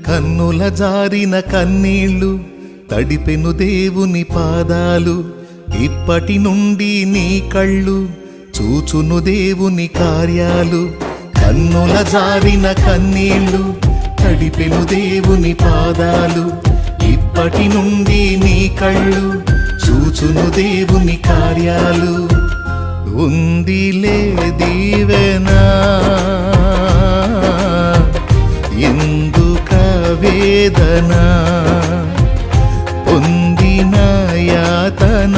కన్నుల జారిన కన్నీళ్ళు తడిపెను దేవుని పాదాలు, ఇప్పటి నుండి నీ కళ్ళు చూచును దేవుని కార్యాలు. కన్నుల జారిన కన్నీళ్ళు తడిపెను దేవుని పాదాలు, ఇప్పటి నుండి నీ కళ్ళు చూచును దేవుని కార్యాలు. ఉందిలే దీవెనా ఎందుక వేదన, పొందిన యాతన